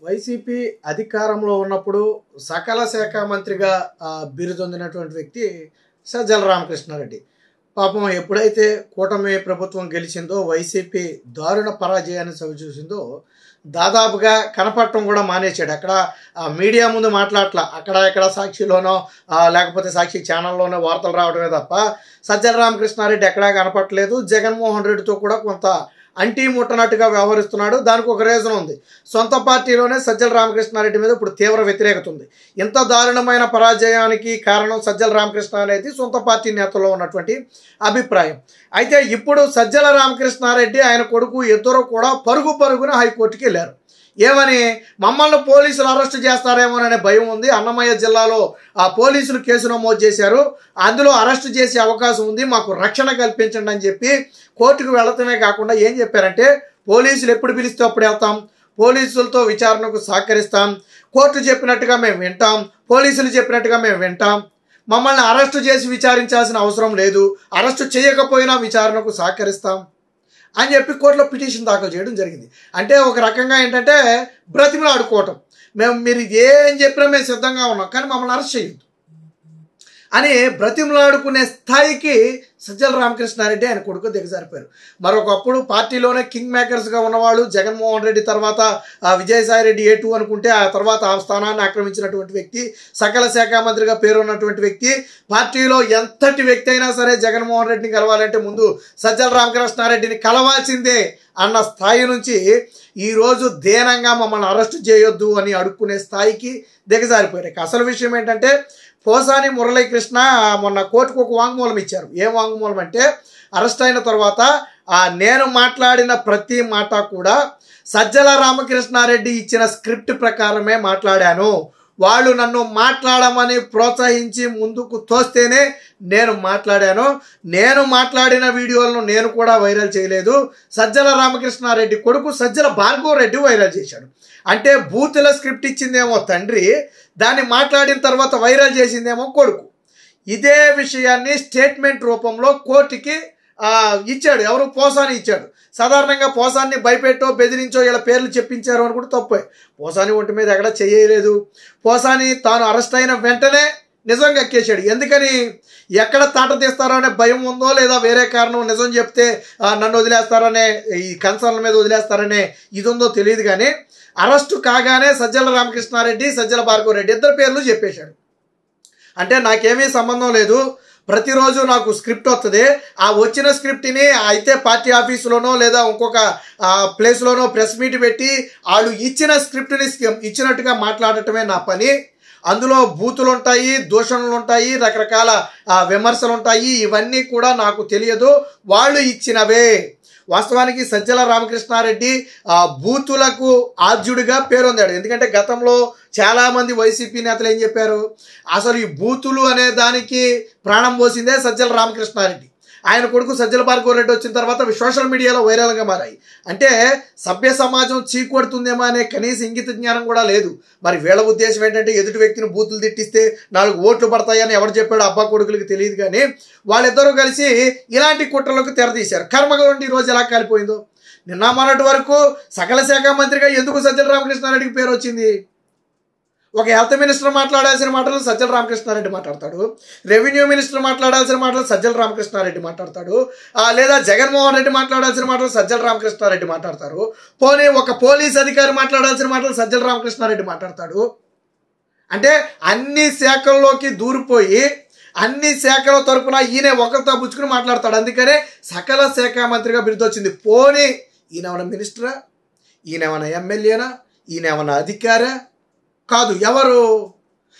YCP అధికారంలో ఉన్నప్పుడు సకల శాఖ మంత్రిగా బిరుదొందినటువంటి వ్యక్తి సజ్జల రామకృష్ణారెడ్డి. పాపం ఎప్పుడైతే కూటమి ప్రభుత్వం గెలిచిందో, వైసీపీ దారుణ పరాజయాన్ని చవిచూసిందో, దాదాపుగా కనపడటం కూడా మానేశాడు. అక్కడ మీడియా ముందు మాట్లాడట్లా, అక్కడ ఇక్కడ సాక్షిలోనో లేకపోతే సాక్షి ఛానల్లోనో వార్తలు రావడమే తప్ప సజ్జల రామకృష్ణారెడ్డి ఎక్కడా కనపడలేదు. జగన్మోహన్ రెడ్డితో కూడా కొంత అంటీ ముట్టనట్టుగా వ్యవహరిస్తున్నాడు. దానికి ఒక రీజన్ ఉంది. సొంత పార్టీలోనే సజ్జల రామకృష్ణారెడ్డి మీద ఇప్పుడు తీవ్ర వ్యతిరేకత ఉంది. ఇంత దారుణమైన పరాజయానికి కారణం సజ్జల రామకృష్ణారెడ్డి సొంత పార్టీ నేతల్లో ఉన్నటువంటి అభిప్రాయం. అయితే ఇప్పుడు సజ్జల రామకృష్ణారెడ్డి ఆయన కొడుకు ఇద్దరు కూడా పరుగున హైకోర్టుకి వెళ్ళారు. ఏమని? మమ్మల్ని పోలీసులు అరెస్ట్ చేస్తారేమోననే భయం ఉంది. అన్నమయ్య జిల్లాలో పోలీసులు కేసు నమోదు చేశారు, అందులో అరెస్ట్ చేసే అవకాశం ఉంది, మాకు రక్షణ కల్పించండి అని చెప్పి కోర్టుకు వెళ్ళటమే కాకుండా ఏం చెప్పారంటే, పోలీసులు ఎప్పుడు పిలిస్తే అప్పుడు వెళ్తాం, పోలీసులతో విచారణకు సహకరిస్తాం, కోర్టు చెప్పినట్టుగా మేము వింటాం, పోలీసులు చెప్పినట్టుగా మేము వింటాం, మమ్మల్ని అరెస్టు చేసి విచారించాల్సిన అవసరం లేదు, అరెస్టు చేయకపోయినా విచారణకు సహకరిస్తాం అని చెప్పి కోర్టులో పిటిషన్ దాఖలు చేయడం జరిగింది. అంటే ఒక రకంగా ఏంటంటే బ్రతిమలాడుకోవటం, మీరు ఏం చెప్పినా మేము సిద్ధంగా ఉన్నాం కానీ మమ్మల్ని అరెస్ట్ చేయొద్దు అని బ్రతిమలాడుకునే స్థాయికి సజ్జల రామకృష్ణారెడ్డి ఆయన కొడుకు దిగజారిపోయారు. మరొకప్పుడు పార్టీలోనే కింగ్ మేకర్స్గా ఉన్నవాళ్ళు, జగన్మోహన్ రెడ్డి తర్వాత విజయసాయిరెడ్డి A2 అనుకుంటే ఆ తర్వాత ఆ స్థానాన్ని ఆక్రమించినటువంటి వ్యక్తి, సకల శాఖ మంత్రిగా పేరున్నటువంటి వ్యక్తి, పార్టీలో ఎంతటి వ్యక్తి అయినా సరే జగన్మోహన్ రెడ్డిని కలవాలంటే ముందు సజ్జల రామకృష్ణారెడ్డిని కలవాల్సిందే అన్న స్థాయి నుంచి ఈరోజు దేనంగా మమ్మల్ని అరెస్ట్ చేయొద్దు అని అడుక్కునే స్థాయికి దిగజారిపోయారు. అసలు విషయం ఏంటంటే, పోసాని మురళీకృష్ణ మొన్న కోర్టుకు ఒక వాంగ్మూలం ఇచ్చారు. ఏం వాంగ్మూలం అంటే, అరెస్ట్ అయిన తర్వాత నేను మాట్లాడిన ప్రతి మాట కూడా సజ్జల రామకృష్ణారెడ్డి ఇచ్చిన స్క్రిప్ట్ ప్రకారమే మాట్లాడాను, వాళ్ళు నన్ను మాట్లాడమని ప్రోత్సహించి ముందుకు తోస్తేనే నేను మాట్లాడాను, నేను మాట్లాడిన వీడియోలను నేను కూడా వైరల్ చేయలేదు, సజ్జల రామకృష్ణారెడ్డి కొడుకు సజ్జల భార్గవ్ రెడ్డి వైరల్ చేశాడు. అంటే బూతుల స్క్రిప్ట్ ఇచ్చిందేమో తండ్రి, దాన్ని మాట్లాడిన తర్వాత వైరల్ చేసిందేమో కొడుకు. ఇదే విషయాన్ని స్టేట్మెంట్ రూపంలో కోర్టుకి ఇచ్చాడు. ఎవరు? పోసాని ఇచ్చాడు. సాధారణంగా పోసాన్ని భయపెట్టో బెదిరించో ఇలా పేర్లు చెప్పించారు అని కూడా తప్పే. పోసాని ఒంటి మీద ఎక్కడ చేయలేదు. పోసాని తాను అరెస్ట్ అయిన వెంటనే నిజంగా ఎక్కేశాడు. ఎందుకని? ఎక్కడ తాట తీస్తారో అనే భయం ఉందో, లేదా వేరే కారణం, నిజం చెప్తే నన్ను వదిలేస్తారనే ఈ కన్సర్న్ల మీద వదిలేస్తారనే ఇది ఉందో తెలియదు. కానీ అరెస్టు కాగానే సజ్జల రామకృష్ణారెడ్డి, సజ్జల భార్గవ్ రెడ్డి ఇద్దరు పేర్లు చెప్పేశాడు. అంటే నాకేమీ సంబంధం లేదు, ప్రతిరోజు నాకు స్క్రిప్ట్ వస్తుంది, ఆ వచ్చిన స్క్రిప్ట్ని అయితే పార్టీ ఆఫీసులోనో లేదా ఇంకొక ప్లేస్లోనో ప్రెస్ మీట్ పెట్టి వాళ్ళు ఇచ్చిన స్క్రిప్ట్ని ఇచ్చినట్టుగా మాట్లాడటమే నా పని, అందులో బూతులు ఉంటాయి, దూషణలు ఉంటాయి, రకరకాల విమర్శలు ఉంటాయి, ఇవన్నీ కూడా నాకు తెలియదు, వాళ్ళు ఇచ్చినవే. వాస్తవానికి సజ్జల రామకృష్ణారెడ్డి బూతులకు ఆద్యుడిగా పేరొందాడు. ఎందుకంటే గతంలో చాలామంది వైసీపీ నేతలు ఏం చెప్పారు, అసలు ఈ బూతులు అనే దానికి ప్రాణం పోసిందే సజ్జల రామకృష్ణారెడ్డి. ఆయన కొడుకు సజ్జల భార్గవ్ రెడ్డి వచ్చిన తర్వాత సోషల్ మీడియాలో వైరల్గా మారాయి. అంటే సభ్య సమాజం చీకొడుతుందేమో అనే కనీస ఇంగిత జ్ఞానం కూడా లేదు. మరి వీళ్ళ ఉద్దేశం ఏంటంటే, ఎదుటి వ్యక్తిని బూతులు తిట్టిస్తే 4 ఓట్లు పడతాయని ఎవరు చెప్పాడు అబ్బా కొడుకులకు తెలియదు. కానీ వాళ్ళిద్దరూ కలిసి ఇలాంటి కుట్రలకు తెరదీశారు. కర్మగా ఉండి ఈరోజు ఎలా కాలిపోయిందో. నిన్న మొన్నటి వరకు సకల శాఖ మంత్రిగా ఎందుకు సజ్జల రామకృష్ణారెడ్డికి పేరు వచ్చింది? ఒక హెల్త్ మినిస్టర్ మాట్లాడాల్సిన మాటలు సజ్జల రామకృష్ణారెడ్డి మాట్లాడతాడు, రెవెన్యూ మినిస్టర్ మాట్లాడాల్సిన మాటలు సజ్జల రామకృష్ణారెడ్డి మాట్లాడతాడు, లేదా జగన్మోహన్ రెడ్డి మాట్లాడాల్సిన మాటలు సజ్జల రామకృష్ణారెడ్డి మాట్లాడతారు, పోనీ ఒక పోలీస్ అధికారి మాట్లాడాల్సిన మాటలు సజ్జల రామకృష్ణారెడ్డి మాట్లాడతాడు. అంటే అన్ని శాఖల్లోకి దూరిపోయి అన్ని శాఖల తరపున ఈయన ఒకరితో పుచ్చుకుని మాట్లాడతాడు. అందుకనే సకల శాఖ మంత్రిగా బిరుదొచ్చింది. పోనీ ఈయనేమన్నా మినిస్టరా, ఈయనేమన్నా ఎమ్మెల్యేనా, ఈయనేమన్నా అధికారా? కాదు. ఎవరు?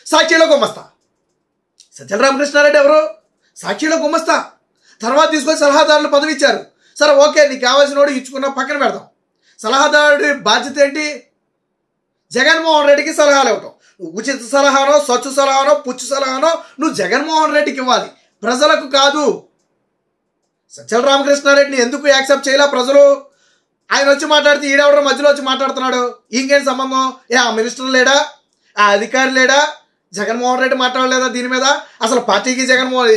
సాక్షిలో గుమస్తా. సజ్జల రామకృష్ణారెడ్డి ఎవరు? సాక్షిలో గుమస్తా. తర్వాత తీసుకొని సలహాదారులు పదవి ఇచ్చారు. సరే ఓకే, నీకు కావాల్సిన వాడు ఇచ్చుకున్నా, పక్కన పెడదాం. సలహాదారుడి బాధ్యత ఏంటి? జగన్మోహన్ రెడ్డికి సలహాలు ఇవ్వటం. ఉచిత సలహానో, స్వచ్ఛ సలహానో, పుచ్చు సలహానో నువ్వు జగన్మోహన్ రెడ్డికి ఇవ్వాలి, ప్రజలకు కాదు. సజ్జల రామకృష్ణారెడ్డిని ఎందుకు యాక్సెప్ట్ చేయాల ప్రజలు? ఆయన వచ్చి మాట్లాడితే ఈడెవడో మధ్యలో వచ్చి మాట్లాడుతున్నాడు, ఇంకేం సంబంధం? ఆ మినిస్టర్ లేడా, ఆ అధికారి లేడా, జగన్మోహన్ రెడ్డి మాట్లాడలేదా దీని మీద? అసలు పార్టీకి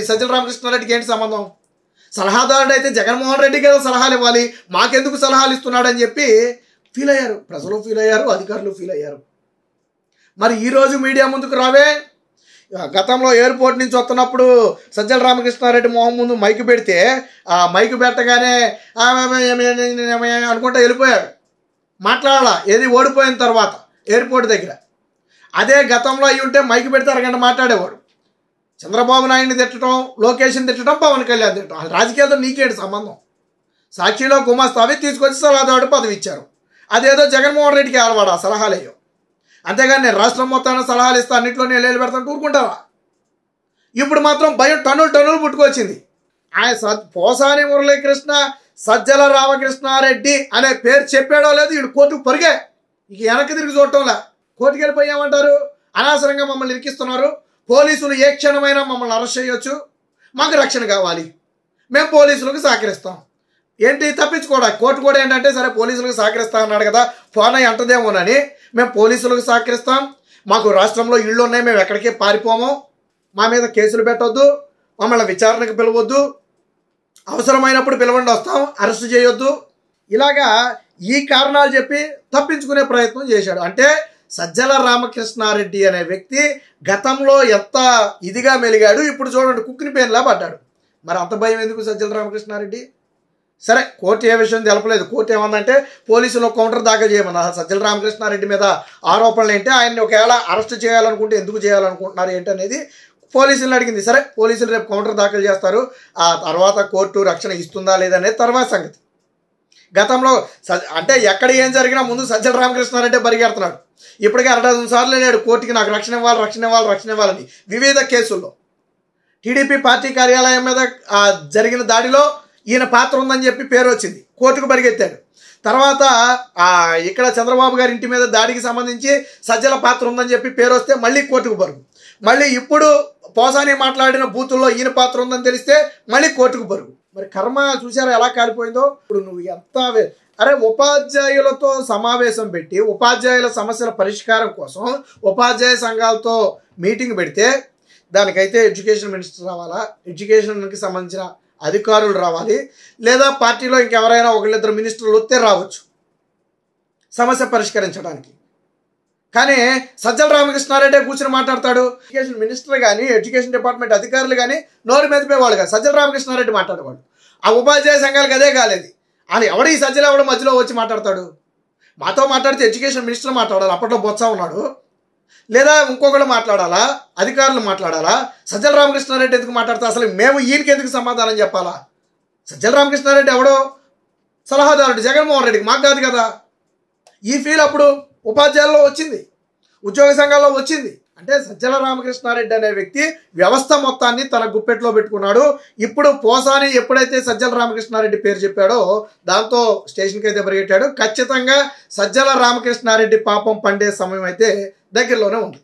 సజ్జల రామకృష్ణారెడ్డికి ఏంటి సంబంధం? సలహాదారుడు అయితే జగన్మోహన్ రెడ్డికి ఏదో సలహాలు ఇవ్వాలి, మాకెందుకు సలహాలు ఇస్తున్నాడు అని చెప్పి ఫీల్ అయ్యారు, ప్రజలు ఫీల్ అయ్యారు, అధికారులు ఫీల్ అయ్యారు. మరి ఈరోజు మీడియా ముందుకు రావే. గతంలో ఎయిర్పోర్ట్ నుంచి వస్తున్నప్పుడు సజ్జల రామకృష్ణారెడ్డి మొహం ముందు మైకు పెడితే ఆ మైకు పెట్టగానే అనుకుంటా వెళ్ళిపోయాడు, మాట్లాడాల. ఏది ఓడిపోయిన తర్వాత ఎయిర్పోర్ట్ దగ్గర. అదే గతంలో అయ్యి ఉంటే మైకు పెడితే అరగంట మాట్లాడేవాడు. చంద్రబాబు నాయుడిని తిట్టడం, లోకేష్ని తిట్టడం, పవన్ కళ్యాణ్ తిట్టడం, రాజకీయాలతో నీకేంటి సంబంధం? సాక్షిలో గుమాస్తావి తీసుకొచ్చి సలహాదారుడు పదవి ఇచ్చారు. అదేదో జగన్మోహన్ రెడ్డికి ఆలవాడు ఆ సలహాలేయో. అంతేగాని నేను రాష్ట్రం మొత్తాన్ని సలహాలు ఇస్తా, అన్నింటిలో నేను ఏళ్ళు పెడతాను ఊరుకుంటావా? ఇప్పుడు మాత్రం భయం టన్నులు పుట్టుకొచ్చింది. ఆయన పోసాని మురళీకృష్ణ సజ్జల రామకృష్ణారెడ్డి అనే పేరు చెప్పాడో లేదు, వీడు కోర్టుకు పరిగే. ఇక వెనక్కి తిరిగి చూడటంలా. కోర్టుకు వెళ్ళిపోయామంటారు, అనవసరంగా మమ్మల్ని ఇరికిస్తున్నారు, పోలీసులు ఏ క్షణమైనా మమ్మల్ని అరెస్ట్ చేయొచ్చు, మాకు రక్షణ కావాలి, మేము పోలీసులకు సహకరిస్తాం. ఏంటి తప్పించుకోవడానికి? కోర్టు కూడా ఏంటంటే సరే పోలీసులకు సహకరిస్తా అన్నాడు కదా, ఫోన్ అయ్యి అంటదేమోనని మేము పోలీసులకు సహకరిస్తాం, మాకు రాష్ట్రంలో ఇళ్ళు ఉన్నాయి, మేము ఎక్కడికి పారిపోము, మా మీద కేసులు పెట్టొద్దు, మమ్మల్ని విచారణకు పిలవద్దు, అవసరమైనప్పుడు పిలవండి వస్తాం, అరెస్ట్ చేయొద్దు. ఇలాగా ఈ కారణాలు చెప్పి తప్పించుకునే ప్రయత్నం చేశాడు. అంటే సజ్జల రామకృష్ణారెడ్డి అనే వ్యక్తి గతంలో ఎంత ఇదిగా మెలిగాడు, ఇప్పుడు చూడండి కుక్కిని పేరులా పడ్డాడు. మరి అంత భయం ఎందుకు సజ్జల రామకృష్ణారెడ్డి? సరే కోర్టు ఏ విషయం తెలపలేదు. కోర్టు ఏమందంటే పోలీసులు కౌంటర్ దాఖలు చేయమన్నా. సజ్జల రామకృష్ణారెడ్డి మీద ఆరోపణలు ఏంటి, ఆయన్ని ఒకవేళ అరెస్ట్ చేయాలనుకుంటే ఎందుకు చేయాలనుకుంటున్నారు ఏంటి అనేది పోలీసులను అడిగింది. సరే పోలీసులు రేపు కౌంటర్ దాఖలు చేస్తారు, ఆ తర్వాత కోర్టు రక్షణ ఇస్తుందా లేదనేది తర్వాత సంగతి. గతంలో అంటే ఎక్కడ ఏం జరిగినా ముందు సజ్జల రామకృష్ణారెడ్డి పరిగెడుతున్నాడు. ఇప్పటికే 60 సార్లు లేడు కోర్టుకి, నాకు రక్షణ ఇవ్వాలని వివిధ కేసుల్లో. టీడీపీ పార్టీ కార్యాలయం మీద జరిగిన దాడిలో ఈయన పాత్ర ఉందని చెప్పి పేరు వచ్చింది, కోర్టుకు పరిగెత్తాడు. తర్వాత ఇక్కడ చంద్రబాబు గారి ఇంటి మీద దాడికి సంబంధించి సజ్జల పాత్ర ఉందని చెప్పి పేరు వస్తే మళ్ళీ కోర్టుకు పరుగు. మళ్ళీ ఇప్పుడు పోసాని మాట్లాడిన బూతుల్లో ఈయన పాత్ర ఉందని తెలిస్తే మళ్ళీ కోర్టుకు పరుగు. మరి కర్మ చూసారా ఎలా కాలిపోయిందో. ఇప్పుడు నువ్వు ఎంత అరే ఉపాధ్యాయులతో సమావేశం పెట్టి ఉపాధ్యాయుల సమస్యల పరిష్కారం కోసం ఉపాధ్యాయ సంఘాలతో మీటింగ్ పెడితే దానికైతే ఎడ్యుకేషన్ మినిస్టర్ రావాలా, ఎడ్యుకేషన్కి సంబంధించిన అధికారులు రావాలి, లేదా పార్టీలో ఇంకెవరైనా ఒకళ్ళిద్దరు మినిస్టర్లు వస్తే రావచ్చు సమస్య పరిష్కరించడానికి. కానీ సజ్జల రామకృష్ణారెడ్డి కూర్చొని మాట్లాడతాడు. ఎడ్యుకేషన్ మినిస్టర్ కానీ ఎడ్యుకేషన్ డిపార్ట్మెంట్ అధికారులు కానీ నోరు మెదిపేవాళ్ళు కాదు, సజ్జల రామకృష్ణారెడ్డి మాట్లాడేవాడు. ఆ ఉపాధ్యాయ సంఘాలకు అదే కాలేదు. అని ఎవడు ఈ సజ్జల ఎవడు మధ్యలో వచ్చి మాట్లాడతాడు? మాతో మాట్లాడితే ఎడ్యుకేషన్ మినిస్టర్ మాట్లాడాలి, అప్పట్లో బొత్స ఉన్నాడు, లేదా ఇంకొకళ్ళు మాట్లాడాలా, అధికారులు మాట్లాడాలా? సజ్జల రామకృష్ణారెడ్డి ఎందుకు మాట్లాడతా? అసలు మేము ఈయనకి ఎందుకు సమాధానం చెప్పాలా? సజ్జల రామకృష్ణారెడ్డి ఎవడో సలహాదారుడు జగన్మోహన్ రెడ్డికి, మాకు కాదు కదా. ఈ ఫీల్ అప్పుడు ఉపాధ్యాయుల్లో వచ్చింది, ఉద్యోగ సంఘాల్లో వచ్చింది. అంటే సజ్జల రామకృష్ణారెడ్డి అనే వ్యక్తి వ్యవస్థ మొత్తాన్ని తన గుప్పెట్లో పెట్టుకున్నాడు. ఇప్పుడు పోసాని ఎప్పుడైతే సజ్జల రామకృష్ణారెడ్డి పేరు చెప్పాడో దాంతో స్టేషన్కి అయితే పరిగెట్టాడు. ఖచ్చితంగా సజ్జల రామకృష్ణారెడ్డి పాపం పండే సమయం అయితే దగ్గరలోనే ఉంది.